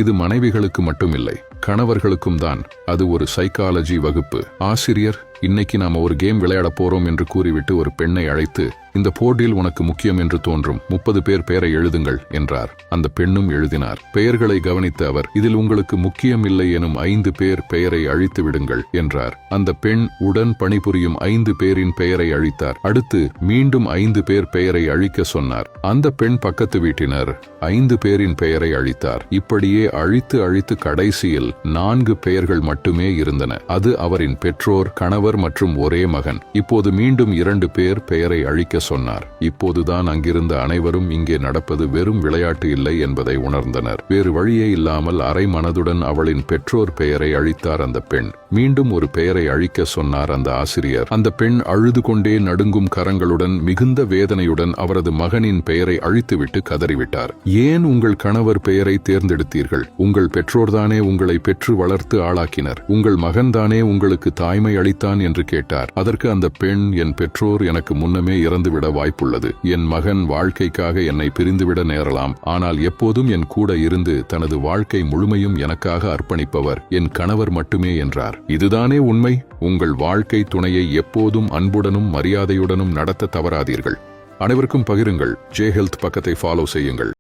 இது மனைவிகளுக்கு மட்டுமில்லை, கணவர்களுக்கும் தான். அது ஒரு சைக்காலஜி வகுப்பு. ஆசிரியர், இன்னைக்கு நாம ஒரு கேம் விளையாட போறோம் என்று கூறிவிட்டு ஒரு பெண்ணை அழைத்து, இந்த போர்டில் உனக்கு முக்கியம் என்று தோன்றும் 30 பேர் பெயரை எழுதுங்கள் என்றார். அந்த பெண்ணும் எழுதினார். பெயர்களை கவனித்த அவர், இதில் உங்களுக்கு முக்கியம் இல்லை எனும் 5 பேர் பெயரை அழித்து விடுங்கள் என்றார். அந்த பெண் உடன் பணிபுரியும் 5 பேரின் பெயரை அழித்தார். அடுத்து மீண்டும் 5 பேர் பெயரை அழிக்க சொன்னார். அந்த பெண் பக்கத்து வீட்டினர் 5 பேரின் பெயரை அழித்தார். இப்படியே அழித்து அழித்து கடைசியில் 4 பெயர்கள் மட்டுமே இருந்தன. அது அவரின் பெற்றோர், கணவர் மற்றும் ஒரே மகன். இப்போது மீண்டும் 2 பேர் பெயரை அழிக்க சொன்னார். இப்போதுதான் அங்கிருந்த அனைவரும் இங்கே நடப்பது வெறும் விளையாட்டு இல்லை என்பதை உணர்ந்தனர். வேறு வழியே இல்லாமல் அரை மனதுடன் அவளின் பெற்றோர் பெயரை அழித்தார் அந்த பெண். மீண்டும் ஒரு பெயரை அழிக்க சொன்னார் அந்த ஆசிரியர். அந்த பெண் அழுது கொண்டே நடுங்கும் கரங்களுடன் மிகுந்த வேதனையுடன் அவரது மகனின் பெயரை அழித்துவிட்டு கதறிவிட்டார். ஏன் உங்கள் கணவர் பெயரை தேர்ந்தெடுத்தீர்கள்? உங்கள் பெற்றோர்தானே உங்களை பெற்று வளர்த்து ஆளாக்கினர். உங்கள் மகன்தானே உங்களுக்கு தாய்மை அளித்தான் என்று கேட்டார். அதற்கு அந்த பெண், என் பெற்றோர் எனக்கு முன்னமே இறந்துவிட வாய்ப்புள்ளது. என் மகன் வாழ்க்கைக்காக என்னை பிரிந்துவிட நேரலாம். ஆனால் எப்போதும் என் கூட இருந்து தனது வாழ்க்கை முழுமையும் எனக்காக அர்ப்பணிப்பவர் என் கணவர் மட்டுமே என்றார். இதுதானே உண்மை. உங்கள் வாழ்க்கை துணையை எப்போதும் அன்புடனும் மரியாதையுடனும் நடத்த தவறாதீர்கள். அனைவருக்கும் பகிருங்கள். ஜே ஹெல்த் பக்கத்தை ஃபாலோ செய்யுங்கள்.